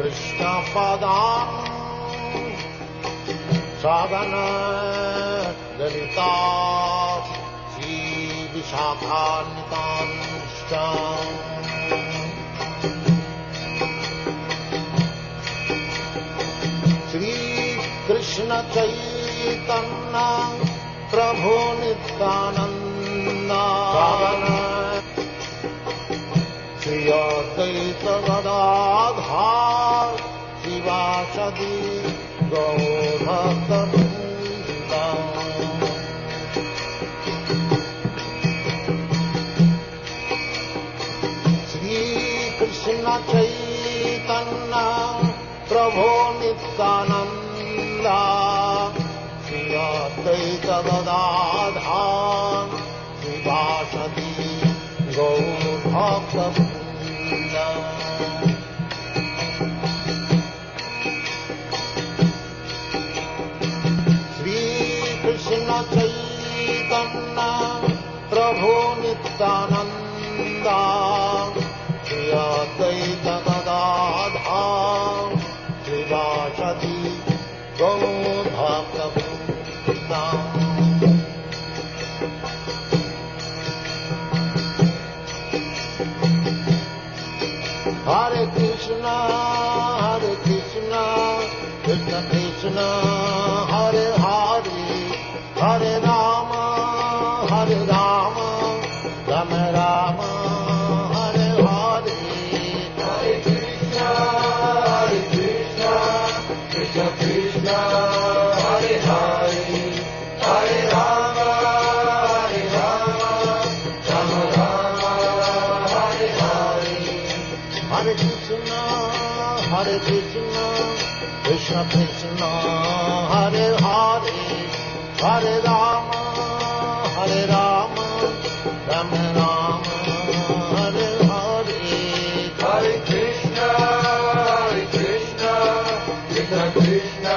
Krishna Padam Sagana Dalita Sri Vishakhanitanushtam Sri Krishna Chaitanya Prabhu Nityananda Sagana Shri Advaita Gadadhar Shivasadi Gaur-Bhakta-Vrinda Shri Krishna Chaitanya Prabhu Nityananda Shri Advaita Gadadhar Shivasadi Gaur-Bhakta-Vrinda Shri Krishna Chaitanya Prabhu Nityananda Shri Advaita Gadadhar Shivasadi Gaur-Bhakta-Vrinda Hare Krishna, Krishna Krishna, Hare Hare, Hare Rama, Rama Rama, Hare Hare. Hare Krishna, Krishna Krishna, Hare Hare, Hare Rama, Rama Rama, Hare Hare. Hare Krishna, Krishna Krishna, Hare Hare, Hare Rama, Rama Rama, Hare Hare. Hare Krishna, Krishna Krishna,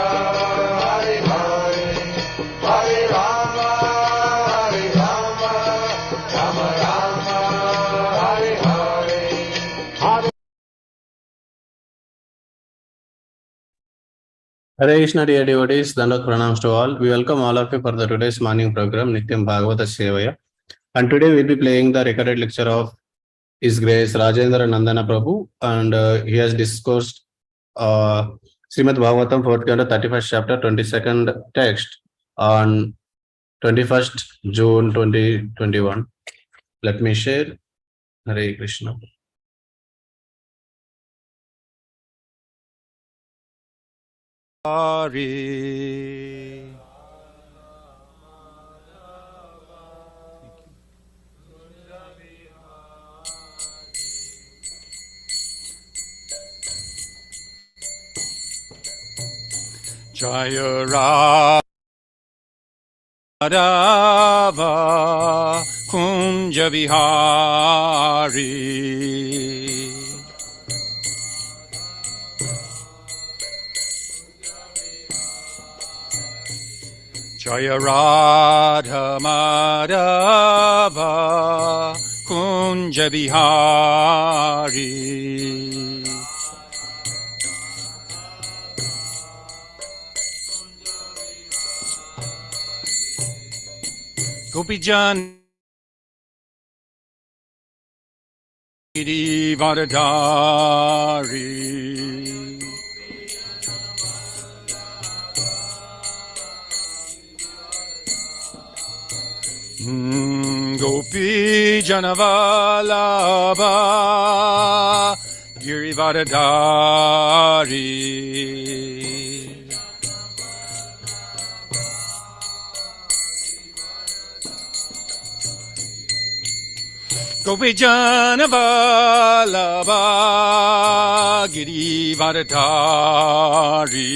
Hare Hare, Hare Rama, Rama Rama, Hare Hare. Hare Hare Krishna, dear devotees, Dandavat Pranams to all. We welcome all of you for the today's morning program, Nityam Bhagavatha Sevaya. And today we'll be playing the recorded lecture of His Grace Rajendranandana Prabhu, and he has discussed Srimad Bhagavatam 4th canto 31st chapter 22nd text on 21st June 2021. Let me share. Hare Krishna. Hare Jaya Radha Kunja Vihari Jaya Radha Madhava Kunja Vihari Gopijan Varadari Gopi Janavalabha Girivardhari Gopi Janavalabha Girivardhari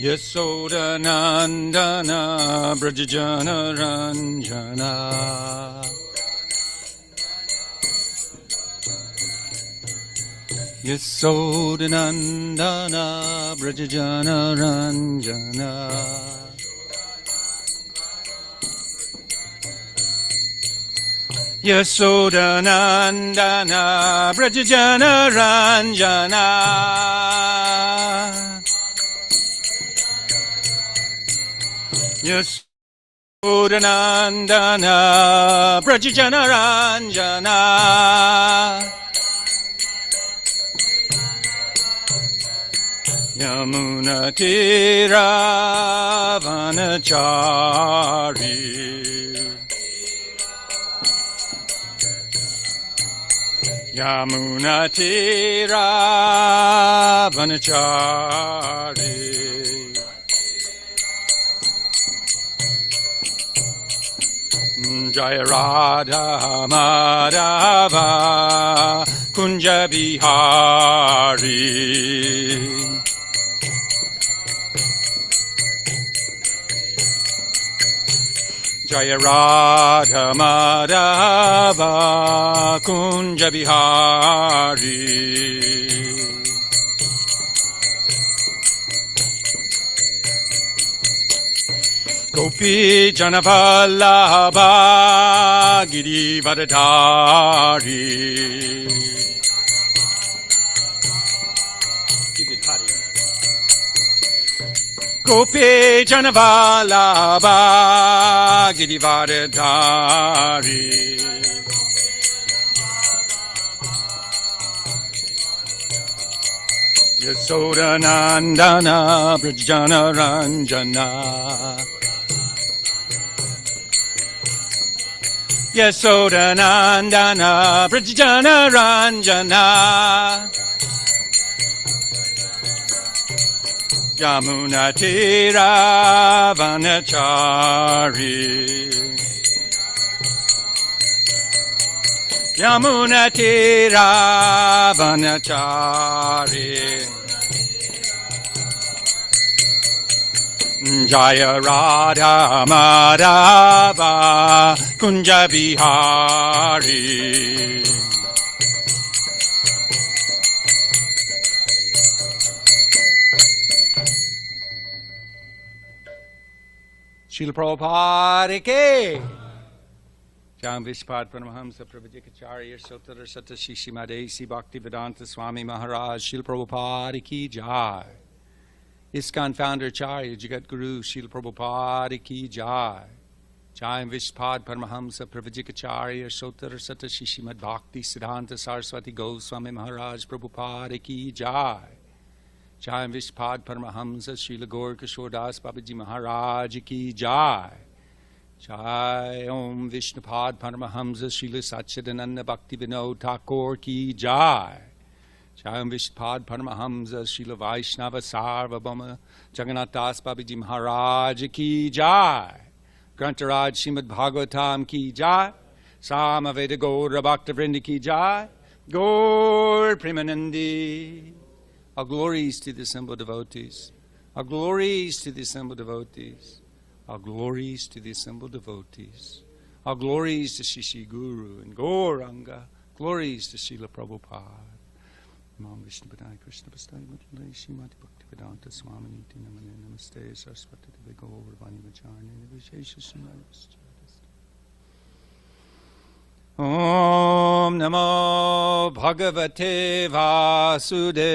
Yasodanandana Brajajana Ranjana Yasodanandana Brajajana Ranjana Yasodanandana Brajajana Ranjana Yasodanandana Brajajana Ranjana Yamuna Tira Vanachari Yamuna Tira Vanachari Jaya Radha Madhava Kunja Bihari Jaya Radha Madhava Kunja Bihari Gopi Janavallabha Girivardhari Gopi Janavallabha Girivardhari Yasodanandana Brajana Ranjana Yasodanandana Brajana Ranjana Yamuna Tira Vanachari Yamuna Tira Vanachari Jaya Radha Madhava Kunja Bihari Srila Prabhupada Ki Jam Vishpad Paramahamsa Prabhupada Sotara Sata Shishi Madesi Bhaktivedanta Swami Maharaj Srila Prabhupada Ki Jai ISKCON founder Acharya Jagat Guru Srila Prabhupada Ki Jai Jai Vishpad Paramahamsa Pravajikacharya Sotara Sata Shishimad Bhakti Siddhanta Saraswati Goswami Maharaj Prabhupada Ki Jai Jai Vishpad Paramahamsa Srila Gaur Kishore Das Babaji Maharaj Ki Jai Jai Om Vishnupad Paramahamsa Srila Satchidananda Bhakti Vinod Thakur Ki Jai Jai Om Vishnupad Paramahamsa Srila Vaishnava Sarvabhauma Jagannath Das Babaji Maharaj Ki Jai Grantaraj Srimad Bhagavatam Ki Jai Samaveda Gaura Bhakta Vrinda Ki Jai Gaur Premanandi. All glories to the assembled devotees. All glories to the assembled devotees. All glories to the assembled devotees. All glories to Shishi Guru and Gauranga. Glories to Srila Prabhupada. Nam Vishnu Padai Krishna Pastai Mutale Shrimati Bhaktivedanta Swami Niti Namane Namaste Saraswati Deve Gaur Vani Vacharne Vishesha Srimati Om Namo Bhagavate Vasudevaya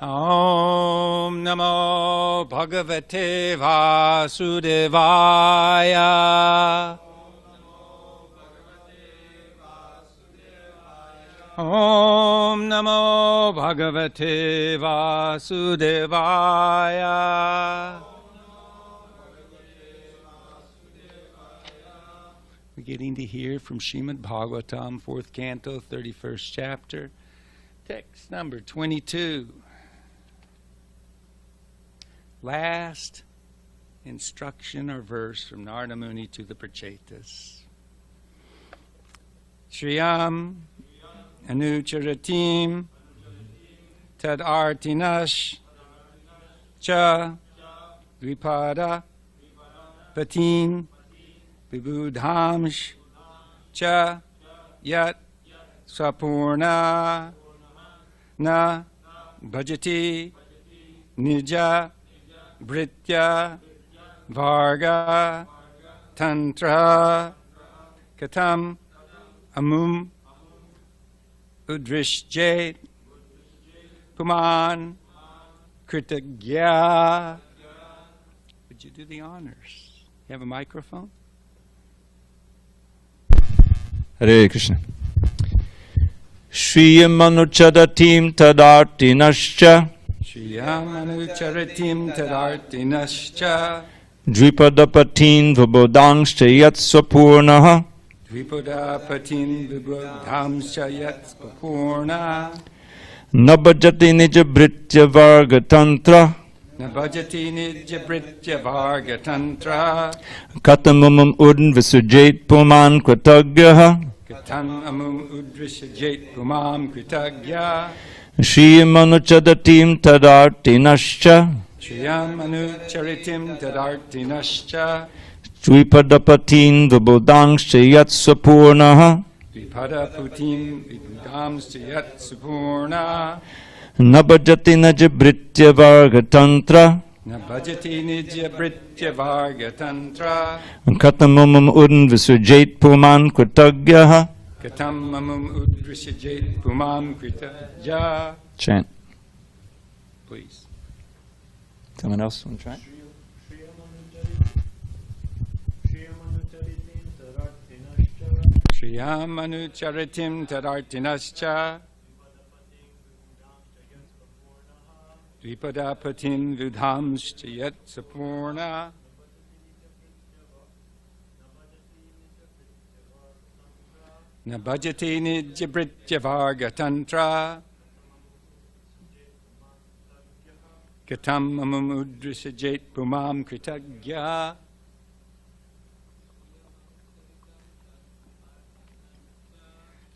Om Namo Bhagavate Vasudevaya Om Namo Bhagavate Vasudevaya. We're getting to hear from Srimad Bhagavatam, 4th Canto, 31st chapter, text number 22. Last instruction or verse from Narada Muni to the Prachetas. Shriyam Anucharatim Tad Artinash Cha Vipada Patin Vibudhamsh Cha Yat Sapurna Na Bhajati Nija Britya Varga Tantra Katam Amum Udrishjait Puman Kritagya. Would you do the honors? You have a microphone? Hare Krishna. Shriyamanuchadatim tadartinascha Shriyamanucharatim tadartinascha Dvipadapatin vibodangshcha yatsvapurnaha Dvipodapatin vibodhamscha yatspapurna Nabhajati nijabhritya varga tantra Nabhajati nijabhritya varga tantra Katamumam udn visujait puman kratagyaha Katam amum udrishajait pumam kritagya Shriyamanuchadatim tadartinascha Shriyamanucharitim tadartinascha Dvipadapatin vibodangshcha yatsvapurnaha Vipadaputim vidudamscha yatsupurna Nabhajati nijabhritya varga tantra Nabhajati nijabhritya varga tantra Katamumam udn visujait puman kratagyaha. Katam amum udrishajait pumam kritagya. Chant. Please. Someone else want to try? Shriyamanucharitim tadartinascha Dvipadapatim vidhamscha yatsapurna Nabhajati nijabhritya varga tantra Katam amum udrishajait pumam kritagya.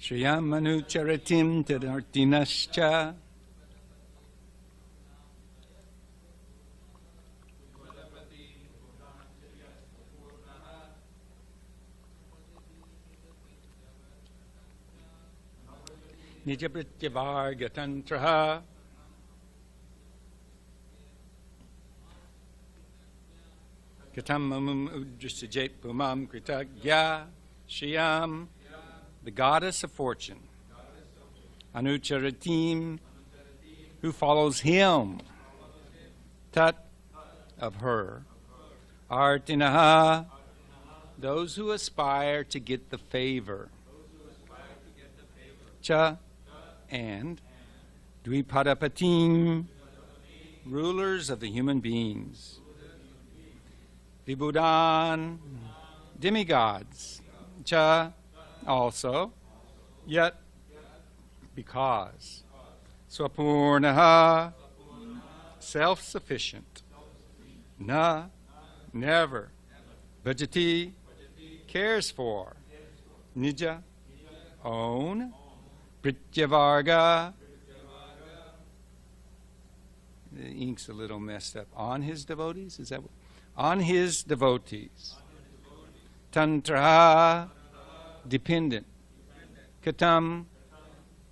Shriyamanucharitim tadartinascha Nijabhritya varga tantra Katam amum udrishajait pumam kritagya. Shriyam, the goddess of fortune, Anucharatim, who follows him, Tat, of her, Artinaha, those who aspire to get the favor, Cha, and Dvipadapatim, rulers of the human beings, Vibhudan, demigods, Cha, also, yet, because, Swapurnaha, self-sufficient, Na, never, Bhajati, cares for, Nija, own, Prityavarga, the ink's a little messed up, on his devotees, is that what? On his devotees, Tantra, dependent. Katam,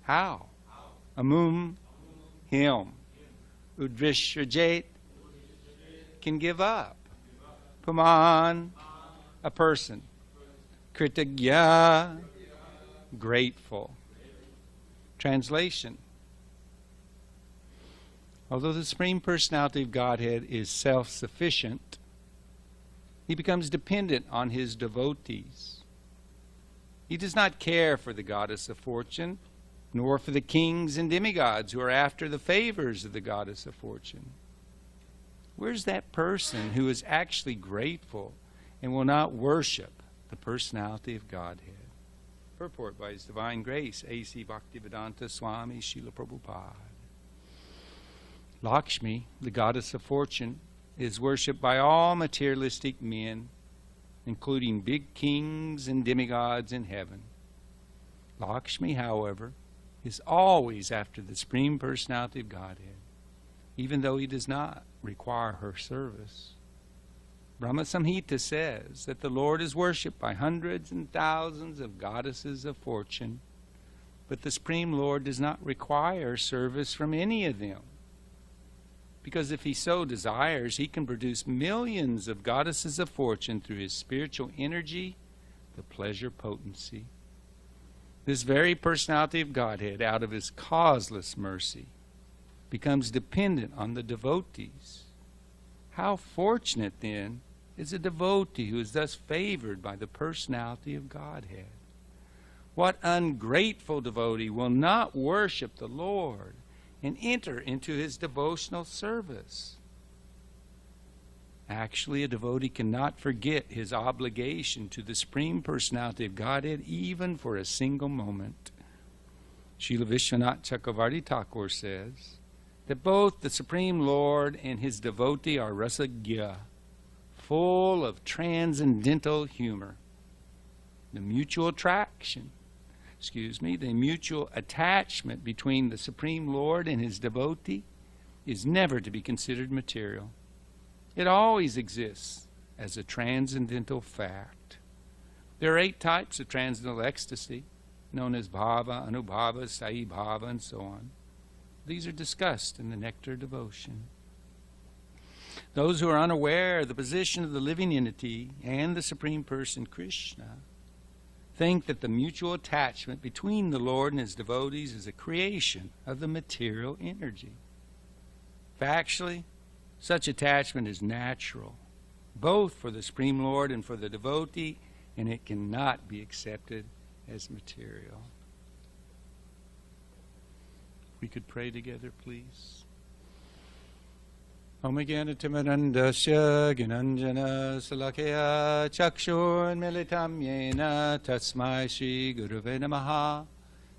how? Amum, him. Udrishrajait, can give up. Puman, a person. Kritagya, grateful. Translation. Although the Supreme Personality of Godhead is self-sufficient, he becomes dependent on his devotees. He does not care for the goddess of fortune, nor for the kings and demigods who are after the favors of the goddess of fortune. Where's that person who is actually grateful and will not worship the personality of Godhead? Purport by His Divine Grace, A.C. Bhaktivedanta Swami Srila Prabhupada. Lakshmi, the goddess of fortune, is worshipped by all materialistic men, including big kings and demigods in heaven. Lakshmi, however, is always after the Supreme Personality of Godhead, even though he does not require her service. Brahma Samhita says that the Lord is worshipped by hundreds and thousands of goddesses of fortune, but the Supreme Lord does not require service from any of them. because if he so desires, he can produce millions of goddesses of fortune through his spiritual energy, the pleasure potency. This very personality of Godhead, out of his causeless mercy, becomes dependent on the devotees. How fortunate, then, is a devotee who is thus favored by the personality of Godhead? What ungrateful devotee will not worship the Lord and enter into his devotional service? Actually, a devotee cannot forget his obligation to the Supreme Personality of Godhead even for a single moment. Srila Vishwanath Chakravarti Thakur says that both the Supreme Lord and his devotee are rasagya, full of transcendental humor. The mutual attachment between the Supreme Lord and his devotee is never to be considered material. It always exists as a transcendental fact. There are 8 types of transcendental ecstasy, known as bhava, anubhava, sai bhava, and so on. These are discussed in the Nectar Devotion. Those who are unaware of the position of the living entity and the Supreme Person, Krishna, think that the mutual attachment between the Lord and his devotees is a creation of the material energy. Factually, such attachment is natural, both for the Supreme Lord and for the devotee, and it cannot be accepted as material. We could pray together, please. Om Jnana-timirandasya Gnanjana Salakaya Chakshurmilitam Yena Tasmai Shri Gurave Namaha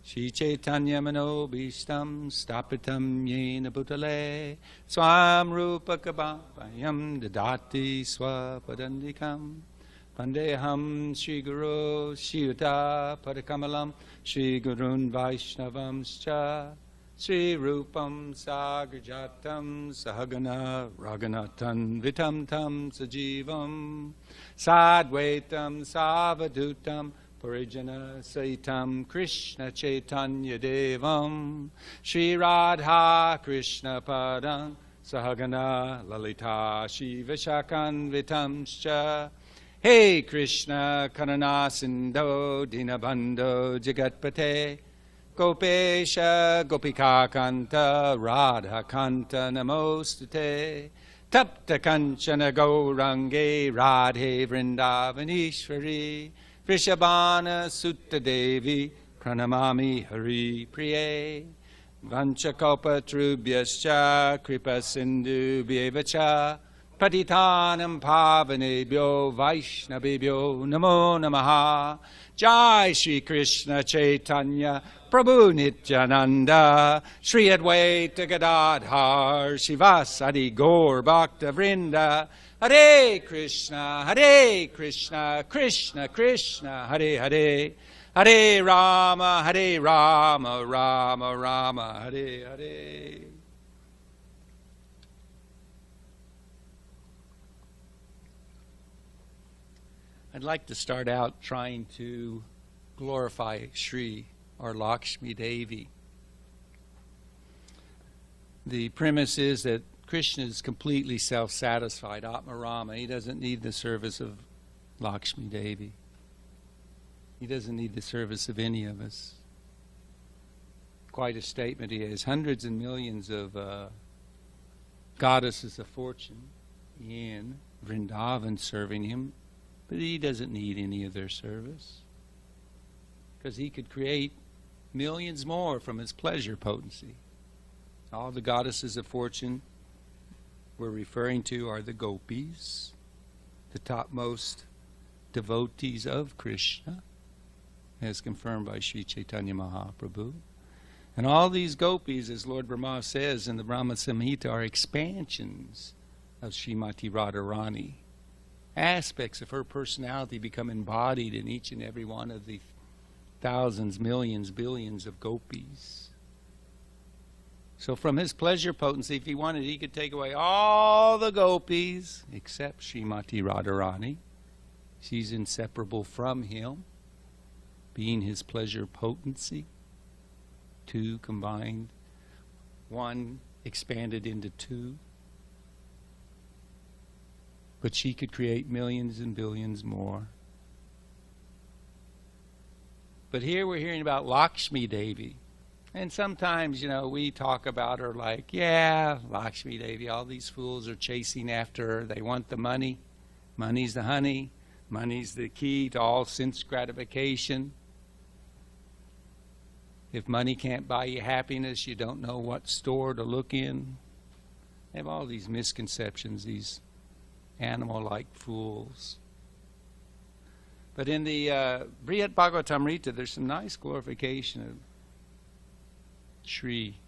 Shri Chaitanya Manobhishtam Stapitam Yena Bhutale Swam Rupa Kabhayam Dadati Swapadandikam Pandeham Shri Guru Shiyuta Padakamalam Shri Gurun Vaishnavamscha Sri Rupam Sagrajatam Sahagana Raghunathan Vitam Tam Sajivam Sadvaitam Savadutam Parijana Saitam Krishna Chaitanya Devam Sri Radha Krishna Padam Sahagana Lalita Shiva Shakan Vitamscha Hey Krishna Karuna Sindho Dinabandho Jagatpate Gopesha Gopika Kanta Radha Kanta Namostute Tapta Kanchana Gaurange Radhe Vrindavanishwari Vrishabhana Sutta Devi Pranamami Hari Priye Vanchakopa Trubhyascha Kripa Sindhu Bhyevacha Patitanam Pavanebhyo Vaishnavebhyo Namo Namaha Jai Shri Krishna Chaitanya Prabhu Nityananda Shri Advaita Gadadhar Shivasadi Gaur Bhakta Vrinda Hare Krishna Krishna Krishna Hare Hare Hare Rama Rama Rama Hare Hare. I'd like to start out trying to glorify Shri or Lakshmi Devi. The premise is that Krishna is completely self-satisfied, Atma Rama. He doesn't need the service of Lakshmi Devi. He doesn't need the service of any of us. Quite a statement he has. Hundreds and millions of goddesses of fortune in Vrindavan serving him, but he doesn't need any of their service because he could create millions more from his pleasure potency. All the goddesses of fortune we're referring to are the gopis, the topmost devotees of Krishna, as confirmed by Sri Chaitanya Mahaprabhu. And all these gopis, as Lord Brahma says in the Brahma Samhita, are expansions of Srimati Radharani. Aspects of her personality become embodied in each and every one of the thousands, millions, billions of gopis. So from his pleasure potency, if he wanted, he could take away all the gopis except Srimati Radharani. She's inseparable from him, being his pleasure potency. Two combined, one expanded into two. but she could create millions and billions more. But here we're hearing about Lakshmi Devi. And sometimes, we talk about her like, yeah, Lakshmi Devi, all these fools are chasing after her. They want the money. Money's the honey. Money's the key to all sense gratification. If money can't buy you happiness, you don't know what store to look in. They have all these misconceptions, these animal-like fools. But in the Brihad Bhagavatamrita, there's some nice glorification of Shri,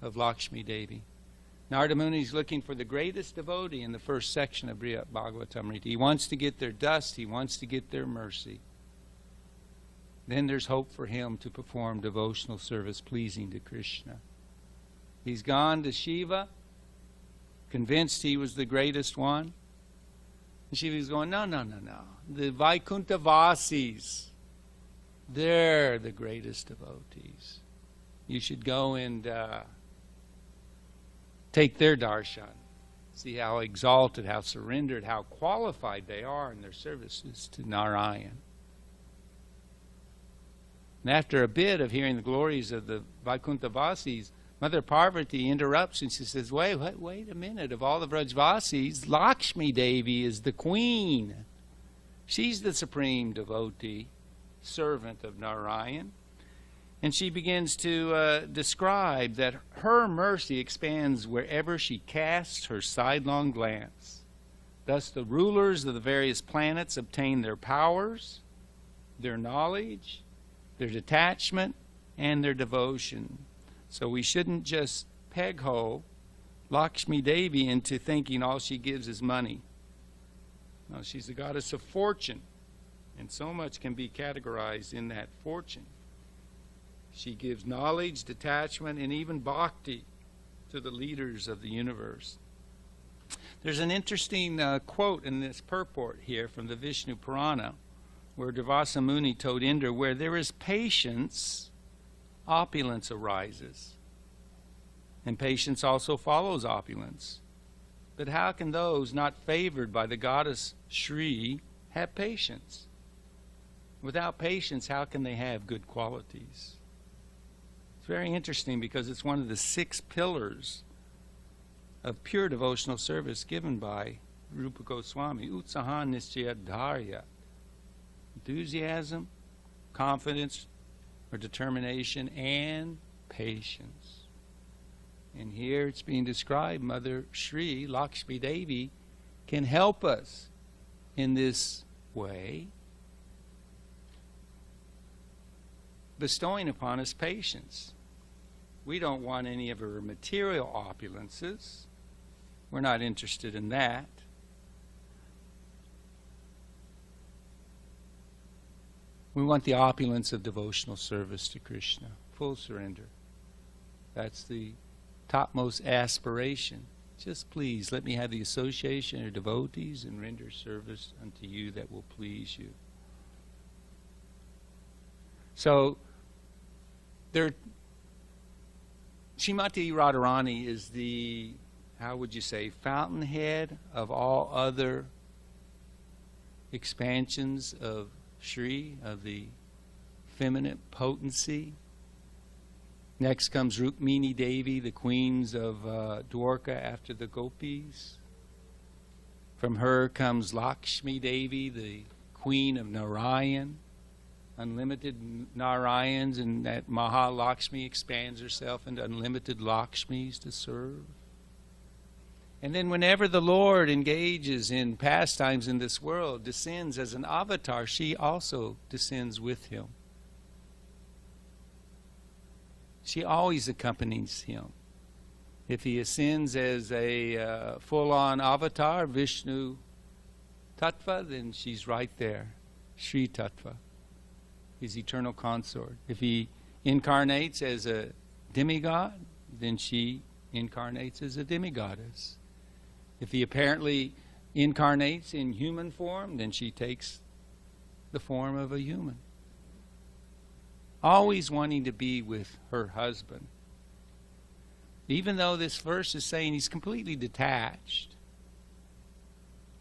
of Lakshmi Devi. Narada Muni is looking for the greatest devotee in the first section of Brihad Bhagavatamrita. He wants to get their dust. He wants to get their mercy. Then there's hope for him to perform devotional service pleasing to Krishna. He's gone to Shiva, convinced he was the greatest one. And Shiva's going, no. The Vaikuntha Vasis, they're the greatest devotees. You should go and take their darshan. See how exalted, how surrendered, how qualified they are in their services to Narayan. And after a bit of hearing the glories of the Vaikuntha Vasis, Mother Parvati interrupts and she says, wait a minute. Of all the Vrajvasis, Lakshmi Devi is the queen. She's the supreme devotee, servant of Narayan. And she begins to describe that her mercy expands wherever she casts her sidelong glance. Thus the rulers of the various planets obtain their powers, their knowledge, their detachment, and their devotion. So we shouldn't just peg-hole Lakshmi Devi into thinking all she gives is money. No, she's the goddess of fortune, and so much can be categorized in that fortune. She gives knowledge, detachment, and even bhakti to the leaders of the universe. There's an interesting quote in this purport here from the Vishnu Purana, where Durvasa Muni told Indra, where there is patience, opulence arises. And patience also follows opulence. But how can those not favored by the goddess Shri have patience? Without patience, how can they have good qualities? It's very interesting because it's one of the 6 pillars of pure devotional service given by Rupa Goswami. Utsaha Nischaya Dharya. Enthusiasm, confidence, or determination, and patience. And here it's being described, Mother Shri, Lakshmi Devi, can help us in this way, bestowing upon us patience. We don't want any of her material opulences. We're not interested in that. We want the opulence of devotional service to Krishna, full surrender. That's the topmost aspiration. Just please let me have the association of devotees and render service unto you that will please you. So, Srimati Radharani is the, how would you say, fountainhead of all other expansions of Shri, of the feminine potency. Next comes Rukmini Devi, the queens of Dwarka after the gopis. From her comes Lakshmi Devi, the queen of Narayan. Unlimited Narayans, and that Mahalakshmi expands herself into unlimited Lakshmis to serve. And then whenever the Lord engages in pastimes in this world, descends as an avatar, she also descends with him. She always accompanies him. If he ascends as a full-on avatar, Vishnu Tattva, then she's right there, Sri Tattva, his eternal consort. If he incarnates as a demigod, then she incarnates as a demigoddess. If he apparently incarnates in human form, then she takes the form of a human. Always wanting to be with her husband. Even though this verse is saying he's completely detached.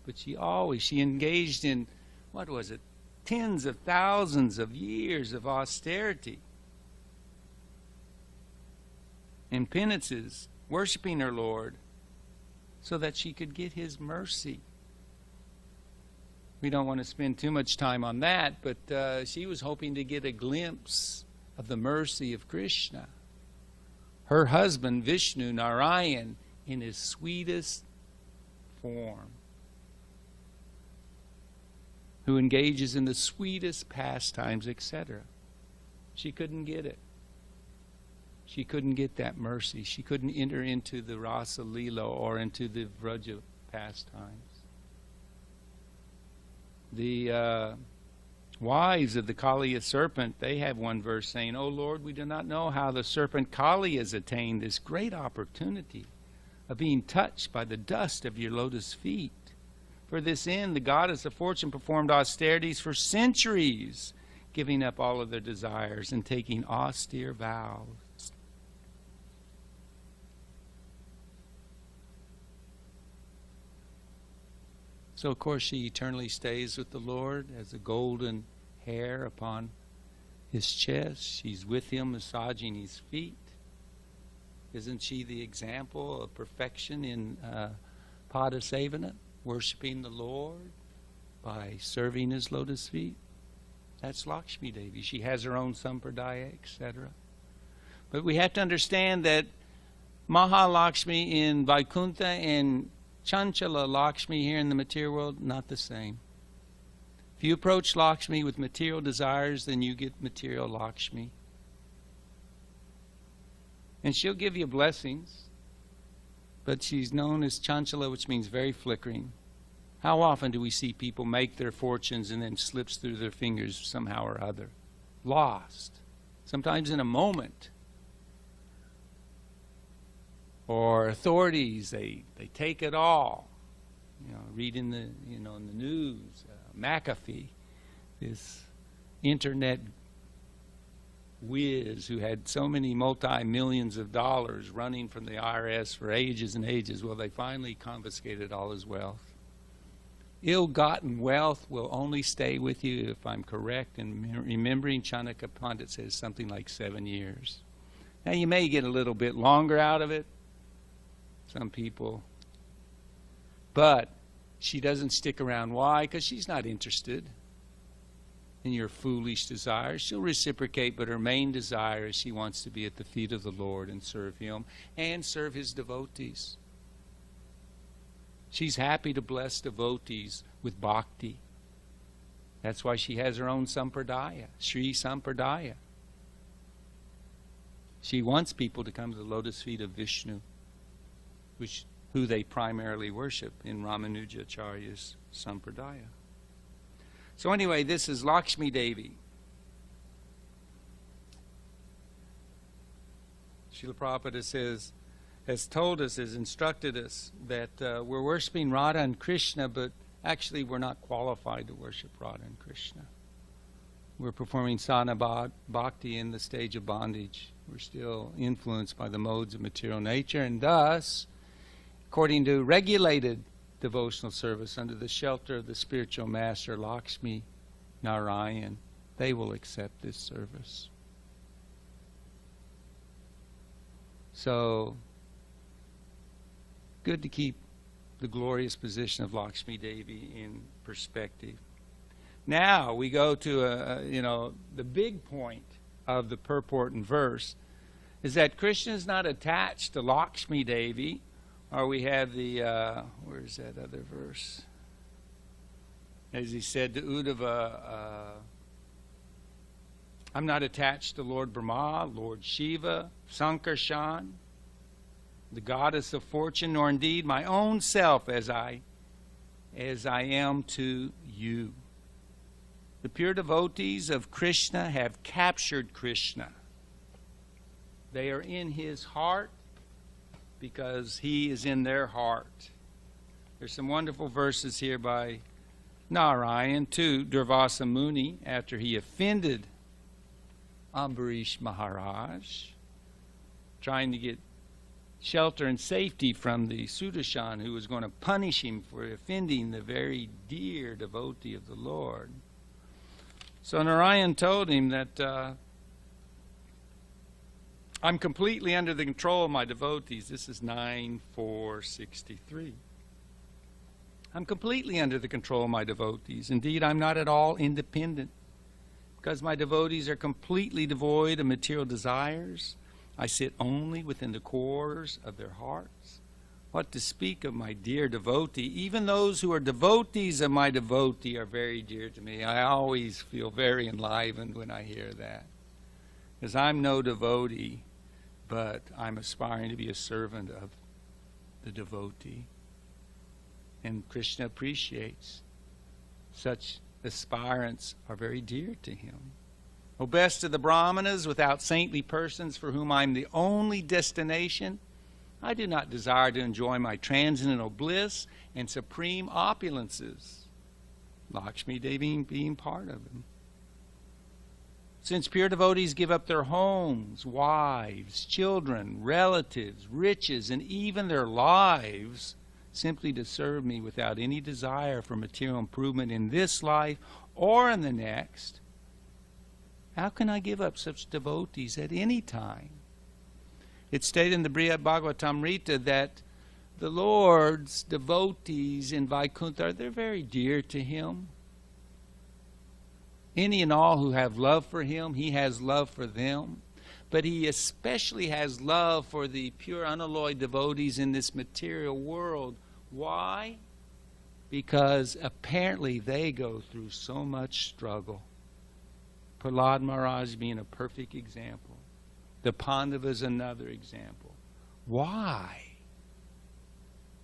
but she engaged in, what was it, tens of thousands of years of austerity and penances, worshiping her Lord so that she could get his mercy. We don't want to spend too much time on that, but she was hoping to get a glimpse of the mercy of Krishna. Her husband, Vishnu, Narayan, in his sweetest form, who engages in the sweetest pastimes, etc. She couldn't get it. She couldn't get that mercy. She couldn't enter into the Rasa Lila or into the Vraja pastimes. The wives of the Kaliya serpent, they have one verse saying, "O Lord, we do not know how the serpent Kali has attained this great opportunity of being touched by the dust of your lotus feet. For this end, the goddess of fortune performed austerities for centuries, giving up all of their desires and taking austere vows." So, of course, she eternally stays with the Lord as a golden hair upon his chest. She's with him, massaging his feet. Isn't she the example of perfection in Padasevana, worshiping the Lord by serving his lotus feet? That's Lakshmi Devi. She has her own sampradaya, etc. But we have to understand that Mahalakshmi in Vaikuntha and Chanchala Lakshmi here in the material world, not the same. If you approach Lakshmi with material desires, then you get material Lakshmi. And she'll give you blessings, but she's known as Chanchala, which means very flickering. How often do we see people make their fortunes and then slips through their fingers somehow or other? Lost. Sometimes in a moment. Or authorities, they take it all. You know, read in the in the news, McAfee, this internet whiz who had so many multi-millions of dollars running from the IRS for ages and ages. Well, they finally confiscated all his wealth. Ill-gotten wealth will only stay with you, if I'm correct, and remembering Chanakya Pandit says something like 7 years. Now, you may get a little bit longer out of it, some people, but she doesn't stick around. Why? Because she's not interested in your foolish desires. She'll reciprocate, but her main desire is she wants to be at the feet of the Lord and serve him and serve his devotees. She's happy to bless devotees with bhakti. That's why she has her own sampradaya, Sri Sampradaya. She wants people to come to the lotus feet of Vishnu, who they primarily worship in Ramanujacharya's sampradaya. So anyway, this is Lakshmi Devi. Srila Prabhupada has told us, has instructed us that we're worshiping Radha and Krishna, but actually we're not qualified to worship Radha and Krishna. We're performing sadhana bhakti in the stage of bondage. We're still influenced by the modes of material nature, and thus, according to regulated devotional service under the shelter of the spiritual master Lakshmi Narayan, they will accept this service. So, good to keep the glorious position of Lakshmi Devi in perspective. Now we go to the big point of the purport and verse is that Krishna is not attached to Lakshmi Devi. Or we have the, where's that other verse? As he said to Uddhava, I'm not attached to Lord Brahma, Lord Shiva, Sankarshan, the goddess of fortune, nor indeed my own self as I am to you. The pure devotees of Krishna have captured Krishna. They are in his heart, because he is in their heart. There's some wonderful verses here by Narayan to Durvasa Muni after he offended Ambarish Maharaj, trying to get shelter and safety from the Sudarshan who was going to punish him for offending the very dear devotee of the Lord. So Narayan told him that I'm completely under the control of my devotees. This is 9:463. I'm completely under the control of my devotees. Indeed, I'm not at all independent. Because my devotees are completely devoid of material desires, I sit only within the cores of their hearts. What to speak of my dear devotee? Even those who are devotees of my devotee are very dear to me. I always feel very enlivened when I hear that. Because I'm no devotee, but I'm aspiring to be a servant of the devotee. And Krishna appreciates such aspirants are very dear to him. O best of the Brahmanas, without saintly persons for whom I am the only destination, I do not desire to enjoy my transcendental bliss and supreme opulences, Lakshmi Devi being part of them. Since pure devotees give up their homes, wives, children, relatives, riches, and even their lives simply to serve me without any desire for material improvement in this life or in the next, how can I give up such devotees at any time? It's stated in the Brihad Bhagavatamrita that the Lord's devotees in Vaikuntha, they're very dear to him. Any and all who have love for him, he has love for them. But he especially has love for the pure unalloyed devotees in this material world. Why? Because apparently they go through so much struggle. Prahlad Maharaj being a perfect example. The Pandavas another example. Why?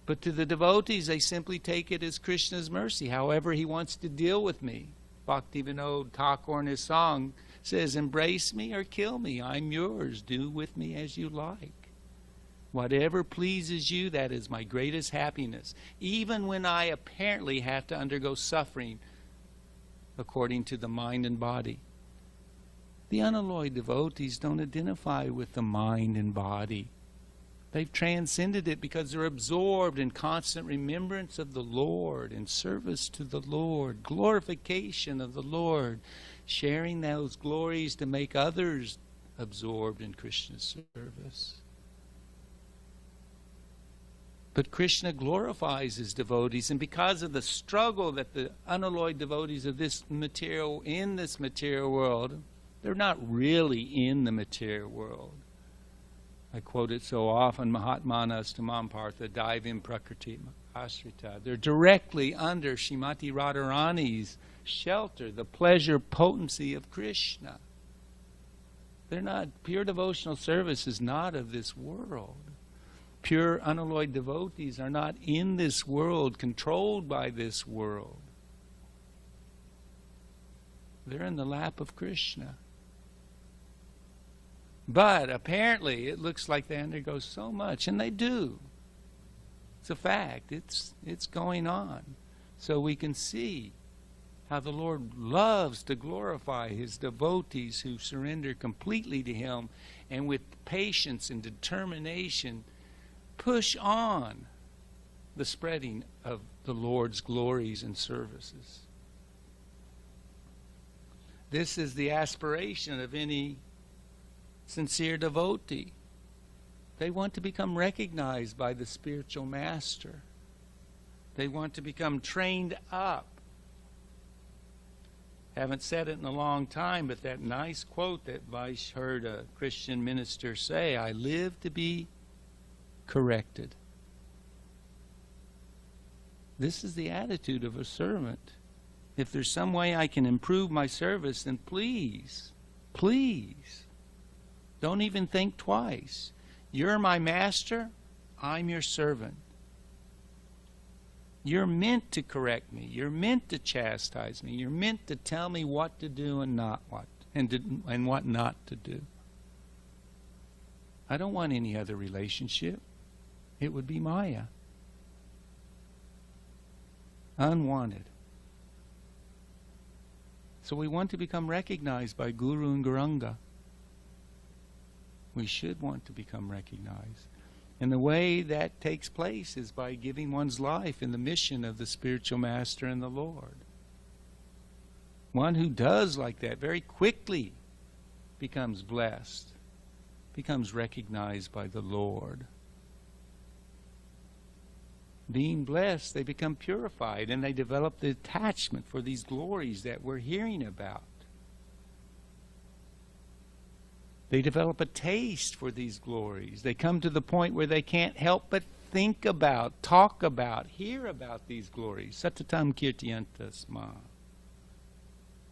But to the devotees, they simply take it as Krishna's mercy, however he wants to deal with me. Bhaktivinoda Thakur in his song says, embrace me or kill me, I'm yours, do with me as you like. Whatever pleases you, that is my greatest happiness, even when I apparently have to undergo suffering according to the mind and body. The unalloyed devotees don't identify with the mind and body. They've transcended it because they're absorbed in constant remembrance of the Lord and service to the Lord, glorification of the Lord, sharing those glories to make others absorbed in Krishna's service. But Krishna glorifies his devotees, and because of the struggle that the unalloyed devotees of this material, in this material world, they're not really in the material world. I quote it so often, Mahatmanas Tamam Partha Daivim Prakriti Ashrita. They're directly under Srimati Radharani's shelter, the pleasure potency of Krishna. They're not, pure devotional service is not of this world. Pure unalloyed devotees are not in this world, controlled by this world. They're in the lap of Krishna. But apparently it looks like they undergo so much, and they do. It's a fact. It's going on. So we can see how the Lord loves to glorify his devotees who surrender completely to him and with patience and determination push on the spreading of the Lord's glories and services. This is the aspiration of any sincere devotee. They want to become recognized by the spiritual master. They want to become trained up. Haven't said it in a long time, but that nice quote that Vaish heard a Christian minister say, I live to be corrected. This is the attitude of a servant. If there's some way I can improve my service, then please, please, don't even think twice. You're my master, I'm your servant. You're meant to correct me. You're meant to chastise me. You're meant to tell me what to do and not what, and what not to do. I don't want any other relationship. It would be Maya. Unwanted. So we want to become recognized by Guru and Gauranga. We should want to become recognized. And the way that takes place is by giving one's life in the mission of the spiritual master and the Lord. One who does like that very quickly becomes blessed, becomes recognized by the Lord. Being blessed, they become purified, and they develop the attachment for these glories that we're hearing about. They develop a taste for these glories. They come to the point where they can't help but think about, talk about, hear about these glories. Satatam kirtiyantas ma.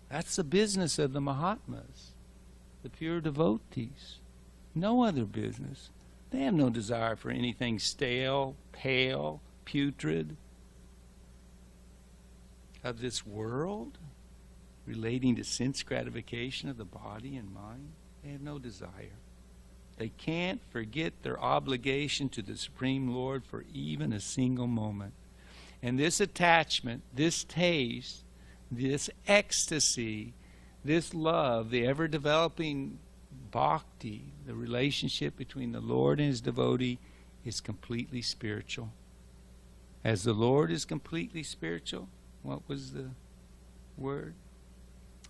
That's the business of the Mahatmas, the pure devotees. No other business. They have no desire for anything stale, pale, putrid of this world relating to sense gratification of the body and mind. They have no desire. They can't forget their obligation to the Supreme Lord for even a single moment. And this attachment, this taste, this ecstasy, this love, the ever-developing bhakti, the relationship between the Lord and his devotee, is completely spiritual. As the Lord is completely spiritual, what was the word?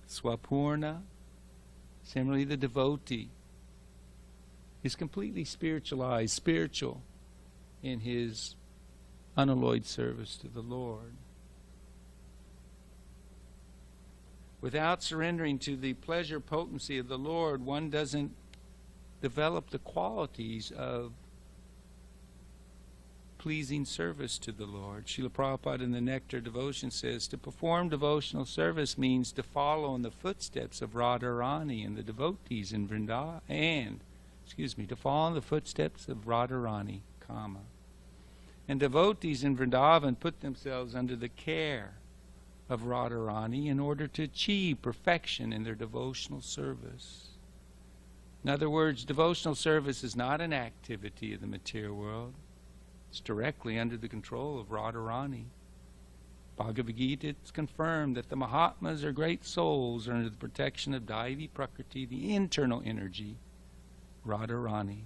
Swapurna. Similarly, the devotee is completely spiritualized, spiritual in his unalloyed service to the Lord. Without surrendering to the pleasure potency of the Lord, one doesn't develop the qualities of pleasing service to the Lord. Srila Prabhupada in the Nectar Devotion says, to perform devotional service means to follow in the footsteps of Radharani and the devotees in Vrindavan, to follow in the footsteps of Radharani, and devotees in Vrindavan put themselves under the care of Radharani in order to achieve perfection in their devotional service. In other words, devotional service is not an activity of the material world. It's directly under the control of Radharani. Bhagavad Gita, it's confirmed that the Mahatmas are great souls are under the protection of Daivi Prakriti, the internal energy, Radharani.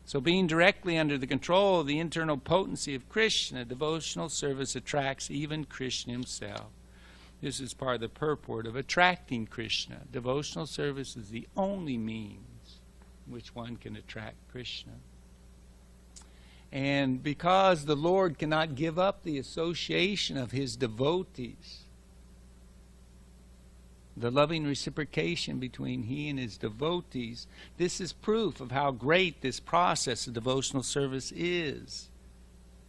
So being directly under the control of the internal potency of Krishna, devotional service attracts even Krishna himself. This is part of the purport of attracting Krishna. Devotional service is the only means in which one can attract Krishna. And because the Lord cannot give up the association of his devotees, the loving reciprocation between he and his devotees, this is proof of how great this process of devotional service is.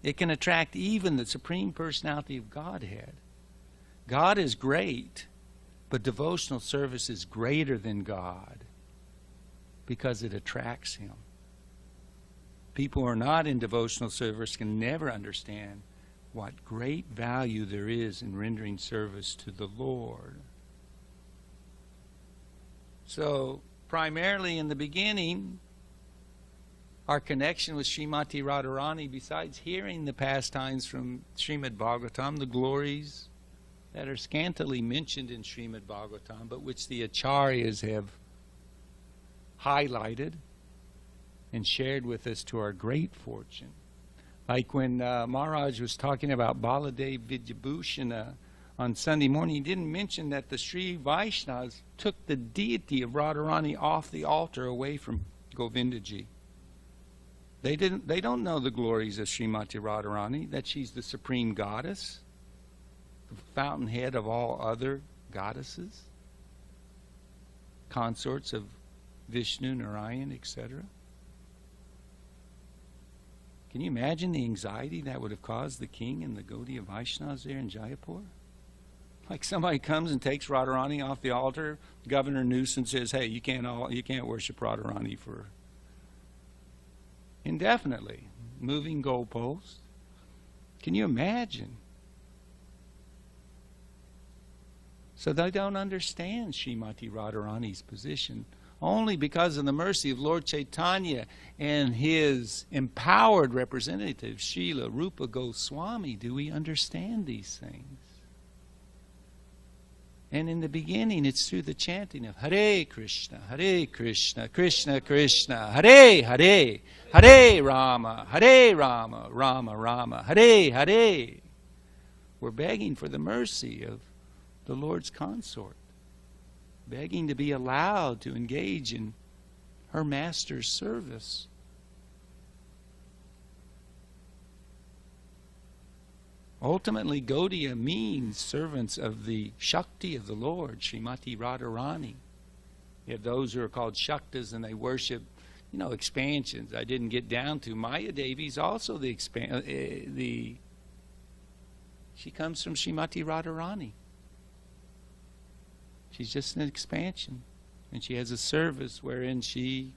It can attract even the Supreme Personality of Godhead. God is great, but devotional service is greater than God because it attracts him. People who are not in devotional service can never understand what great value there is in rendering service to the Lord. So, primarily in the beginning, our connection with Srimati Radharani, besides hearing the pastimes from Srimad Bhagavatam, the glories that are scantily mentioned in Srimad Bhagavatam, but which the Acharyas have highlighted and shared with us to our great fortune. Like when Maharaj was talking about Baladev Vidyabhushana on Sunday morning, he didn't mention that the Sri Vaishnavas took the deity of Radharani off the altar away from Govindaji. They don't know the glories of Srimati Radharani, that she's the supreme goddess, the fountainhead of all other goddesses, consorts of Vishnu, Narayan, etc. Can you imagine the anxiety that would have caused the king and the Gaudiya Vaishnavas there in Jaipur? Like somebody comes and takes Radharani off the altar, Governor Newsom says, hey, you can't worship Radharani for indefinitely. Moving goalposts. Can you imagine? So they don't understand Srimati Radharani's position. Only because of the mercy of Lord Chaitanya and his empowered representative, Srila Rupa Goswami, do we understand these things. And in the beginning, it's through the chanting of Hare Krishna, Krishna Krishna, Hare Hare, Hare Rama, Rama Rama, Hare Hare. We're begging for the mercy of the Lord's consort, begging to be allowed to engage in her master's service. Ultimately, Gaudiya means servants of the Shakti of the Lord, Srimati Radharani. You have those who are called Shaktas and they worship, expansions. I didn't get down to Maya Devi's also she comes from Srimati Radharani. She's just an expansion. And she has a service wherein she,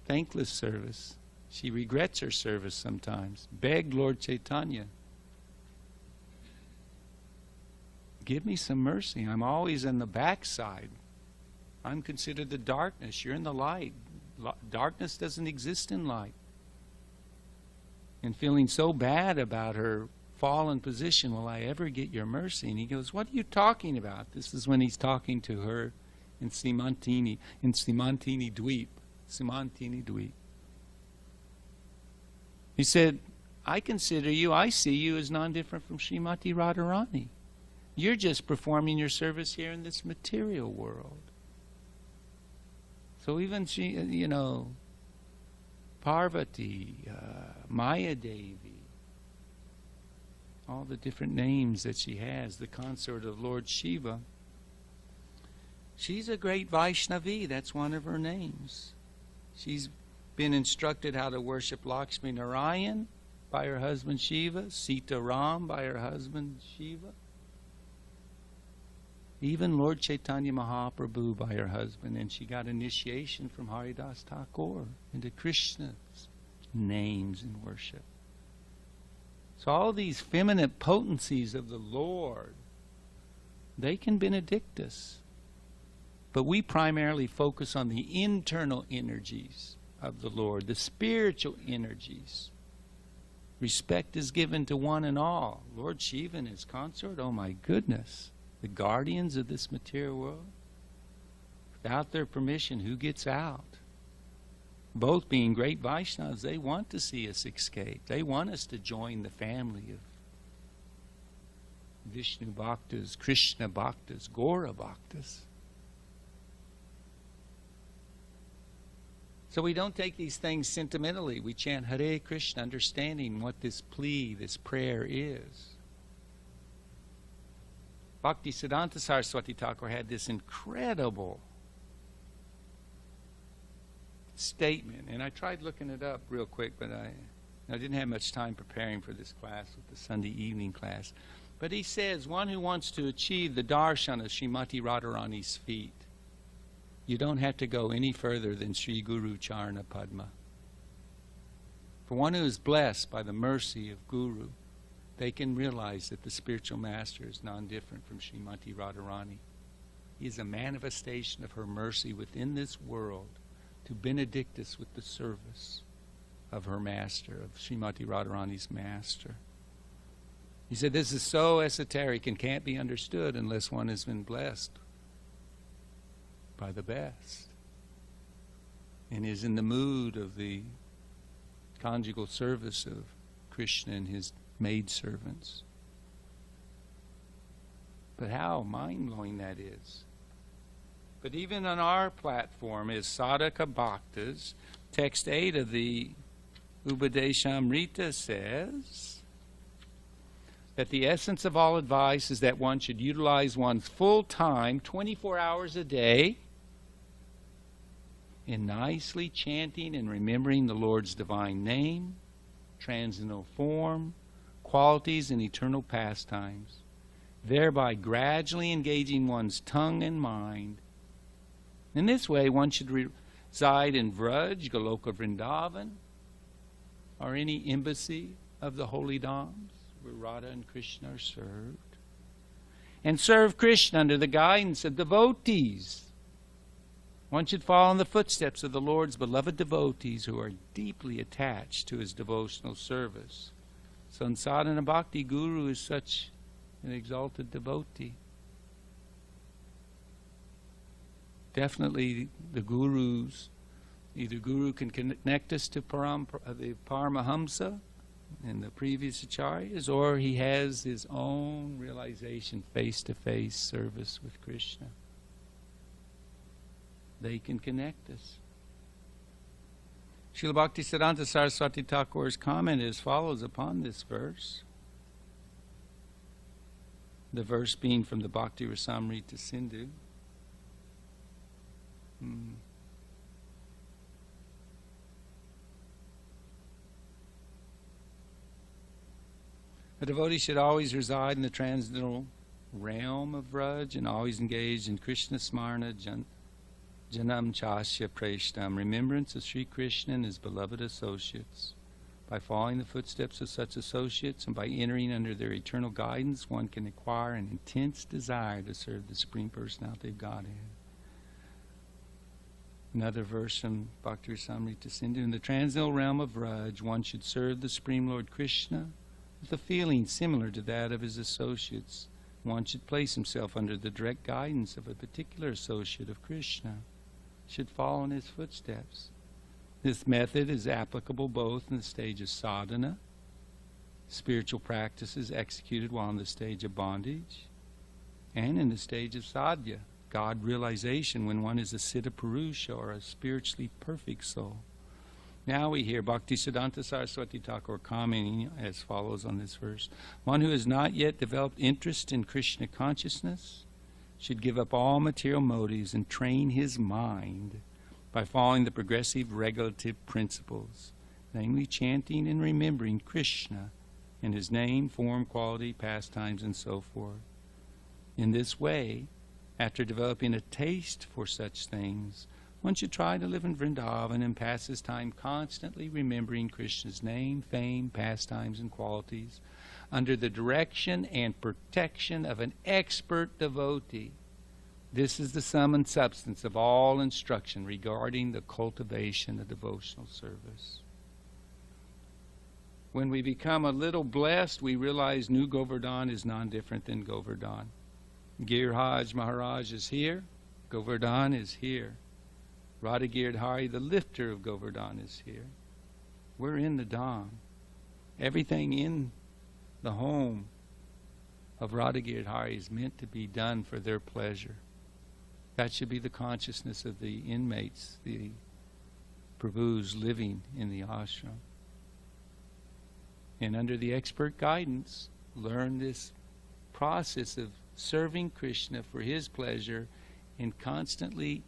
thankless service. She regrets her service sometimes. Begged Lord Chaitanya, give me some mercy. I'm always in the backside. I'm considered the darkness. You're in the light. Darkness doesn't exist in light. And feeling so bad about her fallen position, will I ever get your mercy? And he goes, what are you talking about? This is when he's talking to her in Simantini Dweep. He said, I see you as non-different from Srimati Radharani. You're just performing your service here in this material world. So even Parvati, Maya Devi, all the different names that she has, the consort of Lord Shiva, she's a great Vaishnavi. That's one of her names. She's been instructed how to worship Lakshmi Narayan by her husband Shiva, Sita Ram by her husband Shiva, even Lord Chaitanya Mahaprabhu by her husband, and she got initiation from Haridas Thakur into Krishna's names in worship. So all these feminine potencies of the Lord, they can benedict us. But we primarily focus on the internal energies of the Lord, the spiritual energies. Respect is given to one and all. Lord Shiva and his consort, oh my goodness, the guardians of this material world. Without their permission, who gets out? Both being great Vaishnavas, they want to see us escape. They want us to join the family of Vishnu Bhaktas, Krishna Bhaktas, Gaura Bhaktas. So we don't take these things sentimentally. We chant Hare Krishna, understanding what this plea, this prayer is. Bhakti Siddhanta Saraswati Thakur had this incredible statement, and I tried looking it up real quick, but I didn't have much time preparing for this class with the Sunday evening class. But he says, one who wants to achieve the darshan of Srimati Radharani's feet, you don't have to go any further than Sri Guru Charana Padma. For one who is blessed by the mercy of Guru, they can realize that the spiritual master is non-different from Srimati Radharani. He is a manifestation of her mercy within this world to benedict us with the service of her master, of Srimati Radharani's master. He said this is so esoteric and can't be understood unless one has been blessed by the best and is in the mood of the conjugal service of Krishna and his maidservants. But how mind-blowing that is. But even on our platform is Sadhaka Bhaktas. Text 8 of the Upadeshamrita says that the essence of all advice is that one should utilize one's full time, 24 hours a day, in nicely chanting and remembering the Lord's divine name, transcendental form, qualities, and eternal pastimes, thereby gradually engaging one's tongue and mind. In this way, one should reside in Vraj, Goloka Vrindavan, or any embassy of the holy dhams where Radha and Krishna are served, and serve Krishna under the guidance of devotees. One should follow in the footsteps of the Lord's beloved devotees who are deeply attached to his devotional service. So in Sadhana Bhakti, Guru is such an exalted devotee. Definitely the gurus, either guru can connect us to the Paramahamsa and the previous acharyas, or he has his own realization, face-to-face service with Krishna. They can connect us. Srila Bhaktisiddhanta Saraswati Thakur's comment as follows upon this verse. The verse being from the Bhakti Rasamrita Sindhu. A devotee should always reside in the transcendental realm of Raj and always engaged in Krishna Smarna Janam Chasya Preshtam, remembrance of Sri Krishna and his beloved associates. By following the footsteps of such associates and by entering under their eternal guidance, one can acquire an intense desire to serve the Supreme Personality of Godhead. Another verse from Bhakti Rasamrita Sindhu. In the transcendental realm of Raj, one should serve the Supreme Lord Krishna with a feeling similar to that of his associates. One should place himself under the direct guidance of a particular associate of Krishna, should follow in his footsteps. This method is applicable both in the stage of sadhana, spiritual practices executed while in the stage of bondage, and in the stage of sadhya, God realization, when one is a Siddha Purusha or a spiritually perfect soul. Now we hear Bhaktisiddhanta Saraswati Thakur commenting as follows on this verse. One who has not yet developed interest in Krishna consciousness should give up all material motives and train his mind by following the progressive regulative principles, namely chanting and remembering Krishna and his name, form, quality, pastimes, and so forth. In this way, after developing a taste for such things, one should try to live in Vrindavan and pass his time constantly remembering Krishna's name, fame, pastimes, and qualities under the direction and protection of an expert devotee. This is the sum and substance of all instruction regarding the cultivation of devotional service. When we become a little blessed, we realize New Govardhan is non-different than Govardhan. Giriraj Maharaj is here, Govardhan is here. Radha Giridhari, the lifter of Govardhan, is here. We're in the Dham. Everything in the home of Radha Giridhari is meant to be done for their pleasure. That should be the consciousness of the inmates, the Prabhus living in the ashram. And under the expert guidance, learn this process of serving Krishna for his pleasure and constantly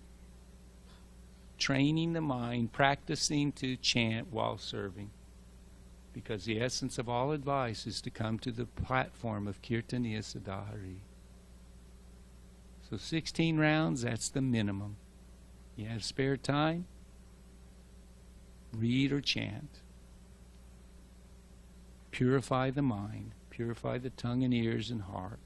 training the mind, practicing to chant while serving. Because the essence of all advice is to come to the platform of Kirtaniya Sadhari. So 16 rounds, that's the minimum. You have spare time, read or chant. Purify the mind, purify the tongue and ears and heart.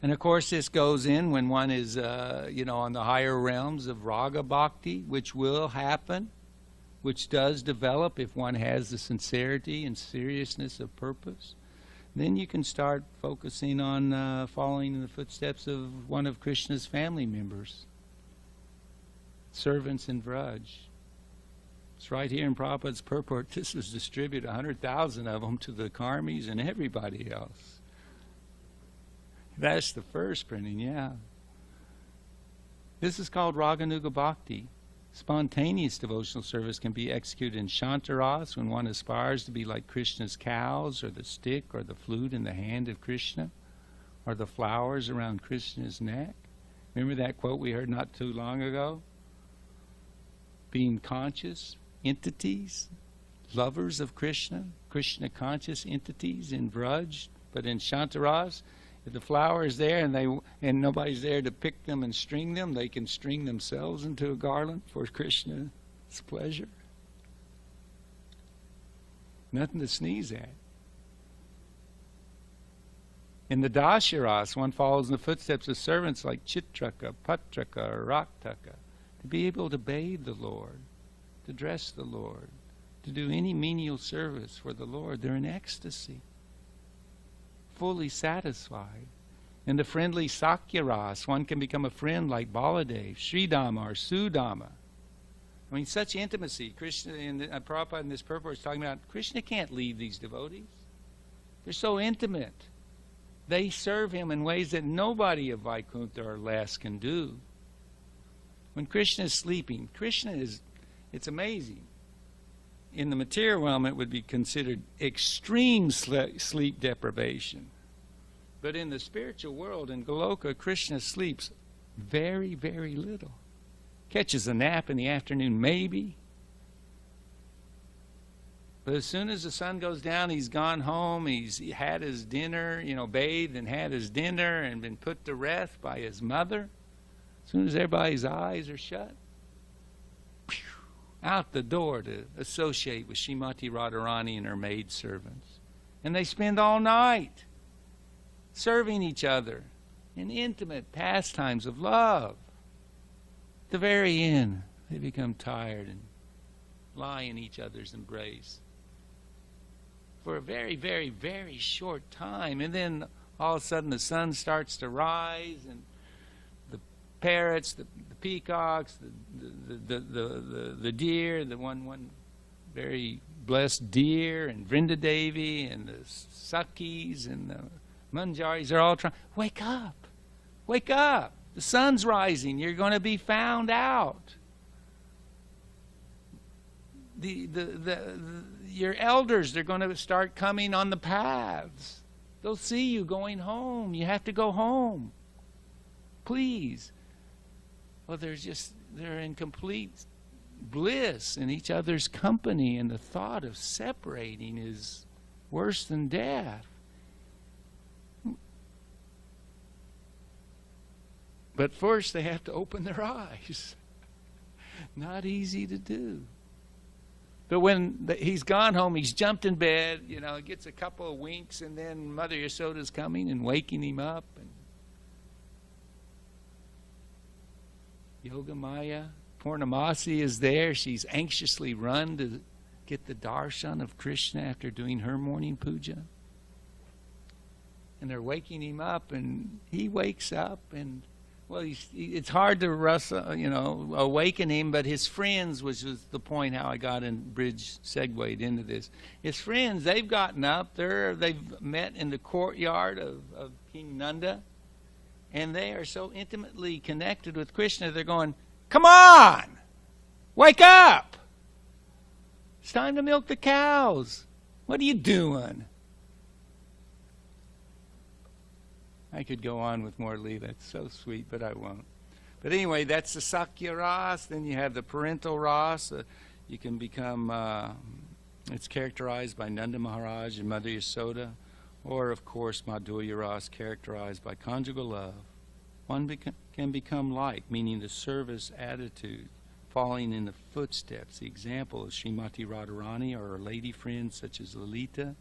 And of course this goes in when one is, on the higher realms of Raga Bhakti, which will happen, which does develop if one has the sincerity and seriousness of purpose. Then you can start focusing on following in the footsteps of one of Krishna's family members, servants in Vraj. It's right here in Prabhupada's purport. This was distributed, 100,000 of them, to the karmis and everybody else. That's the first printing, yeah. This is called Raganuga Bhakti. Spontaneous devotional service can be executed in Shantaras when one aspires to be like Krishna's cows, or the stick or the flute in the hand of Krishna, or the flowers around Krishna's neck. Remember that quote we heard not too long ago? Being conscious entities, lovers of Krishna, Krishna conscious entities in Vraj, but in Shantaras, if the flower is there and nobody's there to pick them and string them, they can string themselves into a garland for Krishna's pleasure. Nothing to sneeze at. In the Dasharas, one follows in the footsteps of servants like Chitraka, Patraka, or Raktaka, to be able to bathe the Lord, to dress the Lord, to do any menial service for the Lord. They're in ecstasy. fully satisfied. In the friendly Sakya Ras, one can become a friend like Baladev, Sridama, or Sudama. I mean, such intimacy. Krishna, Prabhupada in this purport is talking about Krishna can't leave these devotees. They're so intimate. They serve him in ways that nobody of Vaikuntha or less can do. When Krishna is sleeping, it's amazing. In the material realm, it would be considered extreme sleep deprivation. But in the spiritual world, in Goloka, Krishna sleeps very, very little. Catches a nap in the afternoon, maybe. But as soon as the sun goes down, he's gone home, he's had his dinner, bathed and had his dinner and been put to rest by his mother. As soon as everybody's eyes are shut, out the door to associate with Srimati Radharani and her maidservants. And they spend all night serving each other in intimate pastimes of love. At the very end, they become tired and lie in each other's embrace for a very, very, very short time. And then all of a sudden the sun starts to rise, and the parrots, the peacocks, the deer, the one very blessed deer, and Vrindadevi, and the Sakis, and the Manjaris are all trying, wake up, wake up. The sun's rising. You're going to be found out. Your elders, they're going to start coming on the paths. They'll see you going home. You have to go home. Please. Well, they're in complete bliss in each other's company, and the thought of separating is worse than death. But first they have to open their eyes. Not easy to do. But when he's gone home, he's jumped in bed, gets a couple of winks, and then Mother Yasoda's coming and waking him up. And Yogamaya Purnamasi is there. She's anxiously run to get the darshan of Krishna after doing her morning puja. And they're waking him up, and he wakes up, and well, it's hard to awaken him, but his friends, which was the point how I got in segued into this. His friends, they've gotten up. They've met in the courtyard of King Nanda, and they are so intimately connected with Krishna, they're going, come on, wake up. It's time to milk the cows. What are you doing? I could go on with more Leela. It's so sweet, but I won't. But anyway, that's the Sakya Ras. Then you have the parental Ras. You can become, it's characterized by Nanda Maharaj and Mother Yasoda. Or, of course, Madhurya Ras, characterized by conjugal love. One can become like, meaning the service attitude, following in the footsteps. The example of Srimati Radharani or her lady friends such as Lalita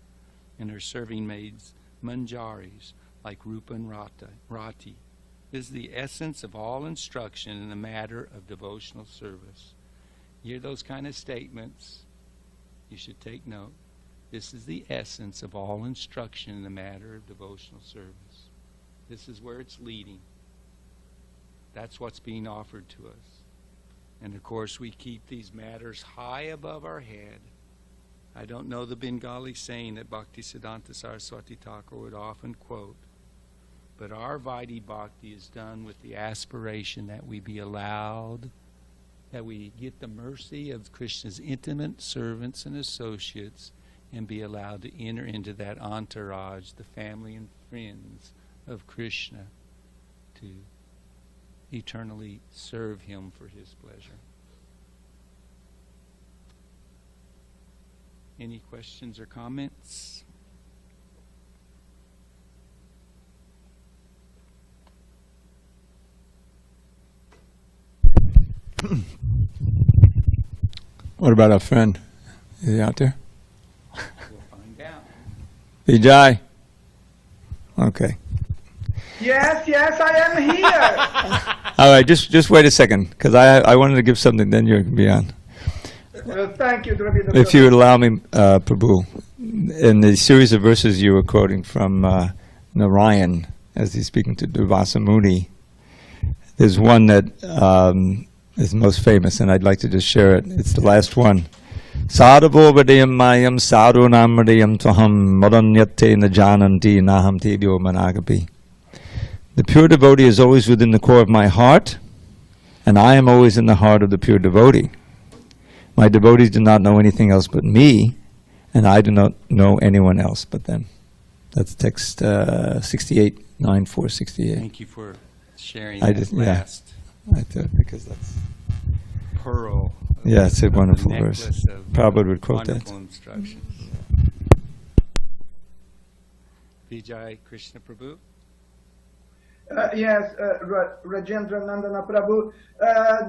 and her serving maids, Manjaris, like Rupa and Rati. This is the essence of all instruction in the matter of devotional service. You hear those kind of statements, you should take note. This is the essence of all instruction in the matter of devotional service. This is where it's leading. That's what's being offered to us. And of course we keep these matters high above our head. I don't know the Bengali saying that Bhaktisiddhanta Saraswati Thakur would often quote, but our Vaidhi Bhakti is done with the aspiration that we be allowed, that we get the mercy of Krishna's intimate servants and associates, and be allowed to enter into that entourage, the family and friends of Krishna, to eternally serve him for his pleasure. Any questions or comments? What about our friend? Is he out there? We'll find out. Vijay? Okay. Yes, I am here. All right, just wait a second, because I wanted to give something, then you can be on. Thank you, Dravidya. If you would allow me, Prabhu, in the series of verses you were quoting from Narayan, as he's speaking to Durvasa Muni. There's one that is most famous, and I'd like to just share it. It's the last one. Sadhavo vadayam mayam sadhunam vadayam tvaham madanyate najananti naham tebyo managapi. The pure devotee is always within the core of my heart, and I am always in the heart of the pure devotee. My devotees do not know anything else but me, and I do not know anyone else but them. That's text 68, 9468. Thank you for sharing I that just- yeah. last I thought because that's pearl. Yeah, it's a of the wonderful verse. necklace of Prabhupada would quote that. wonderful instructions. Vijay Krishna Prabhu. Yes, Rajendranandana Prabhu.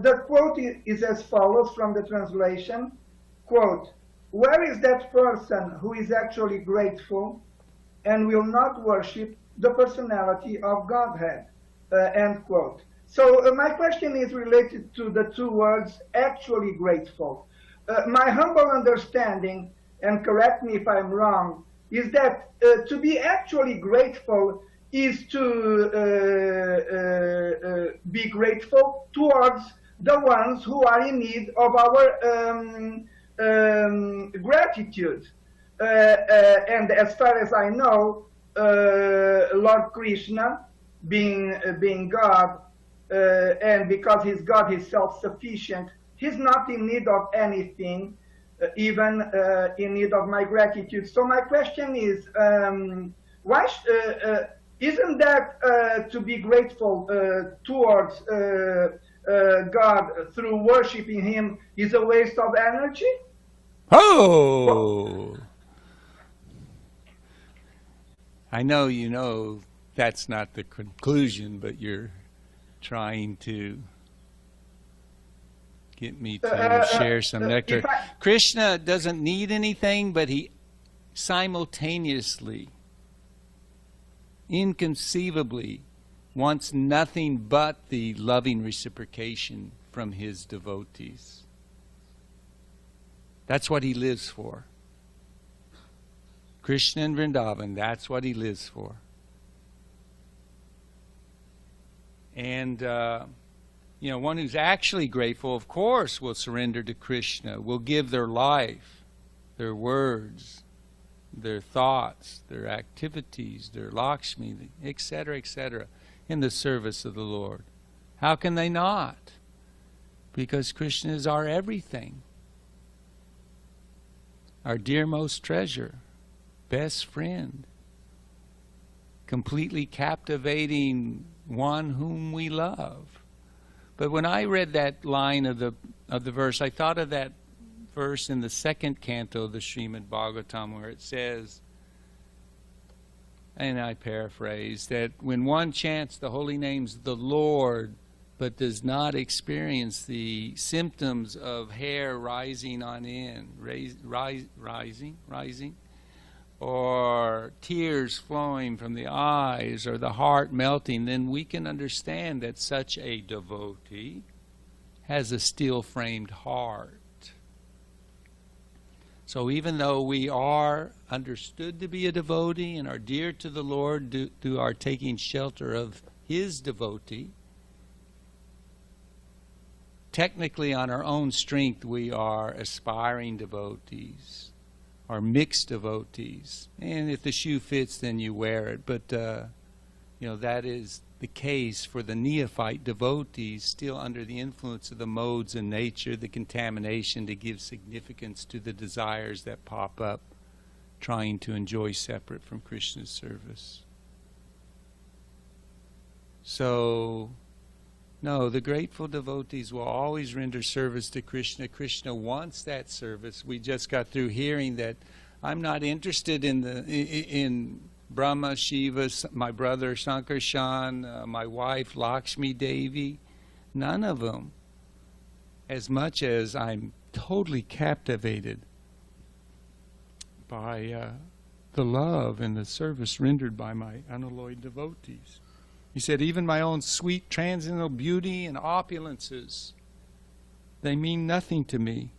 The quote is as follows from the translation. Quote, "Where is that person who is actually grateful and will not worship the personality of Godhead?" End quote. So my question is related to the two words, actually grateful. My humble understanding, and correct me if I'm wrong, is that to be actually grateful is to be grateful towards the ones who are in need of our gratitude. And as far as I know, Lord Krishna, being God, and because he's God, he's self-sufficient, he's not in need of anything, even in need of my gratitude. So my question is, why isn't that to be grateful towards God through worshiping him is a waste of energy? Oh! I know you know that's not the conclusion, but you're trying to get me to share some nectar. Krishna doesn't need anything, but he simultaneously, inconceivably, wants nothing but the loving reciprocation from his devotees. That's what he lives for. Krishna and Vrindavan, that's what he lives for. And, one who's actually grateful, of course, will surrender to Krishna, will give their life, their words, their thoughts, their activities, their Lakshmi, etc., in the service of the Lord. How can they not? Because Krishna is our everything, our dearmost treasure, best friend, completely captivating one whom we love. But when I read that line of the verse, I thought of that verse in the second canto of the Srimad Bhagavatam where it says, and I paraphrase, that when one chants the holy names of the Lord but does not experience the symptoms of hair rising on end, rising, or tears flowing from the eyes, or the heart melting, then we can understand that such a devotee has a steel-framed heart. So even though we are understood to be a devotee and are dear to the Lord through our taking shelter of his devotee, technically on our own strength we are aspiring devotees, or mixed devotees. And if the shoe fits, then you wear it. But, that is the case for the neophyte devotees, still under the influence of the modes in nature, the contamination to give significance to the desires that pop up, trying to enjoy separate from Krishna's service. So, no, the grateful devotees will always render service to Krishna. Krishna wants that service. We just got through hearing that I'm not interested in Brahma, Shiva, my brother Sankarshan, my wife Lakshmi Devi, none of them, as much as I'm totally captivated by the love and the service rendered by my unalloyed devotees. He said, even my own sweet transcendental beauty and opulences, they mean nothing to me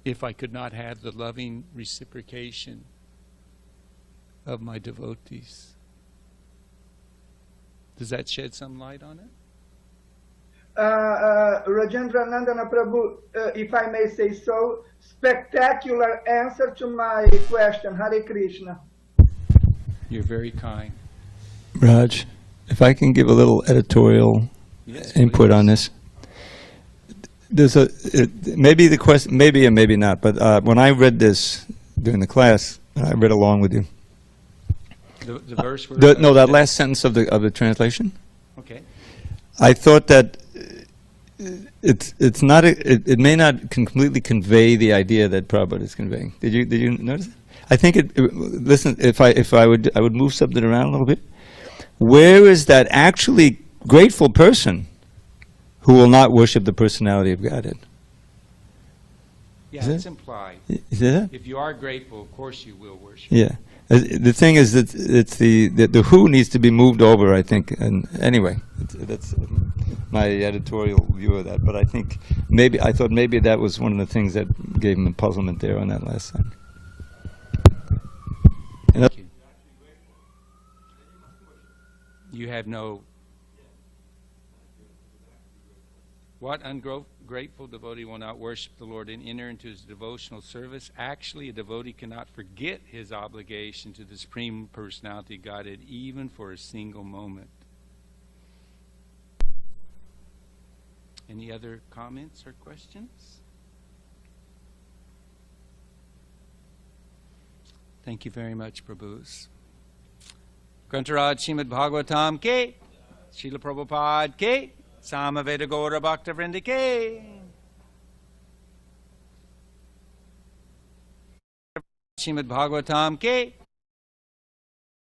if I could not have the loving reciprocation of my devotees. Does that shed some light on it? Rajendranandana Prabhu, if I may say so, spectacular answer to my question. Hare Krishna. You're very kind. Raj, if I can give a little editorial Yes, input please. on this. There's maybe the question, maybe and maybe not, but when I read this during the class, I read along with you. The verse where No, that last sentence of the translation. Okay. I thought that it's not it may not completely convey the idea that Prabhupada is conveying. Did you notice it? I think listen, if I would move something around a little bit. Where is that actually grateful person who will not worship the personality of Godhead? Yeah, Is it? it's implied. Is that? If you are grateful, of course you will worship. Yeah. The thing is that it's the who needs to be moved over, I think. And anyway, that's my editorial view of that. But I thought maybe that was one of the things that gave him a puzzlement there on that last side. Thank you. You have no... What ungrateful devotee will not worship the Lord and enter into his devotional service? Actually, a devotee cannot forget his obligation to the Supreme Personality of Godhead even for a single moment. Any other comments or questions? Thank you very much, Prabhus. Grantaraj Srimad Bhagavatam ke, Srila Prabhupada ke, Samaveda Gaura Bhakta Vrinda ke. Srimad Bhagavatam ke,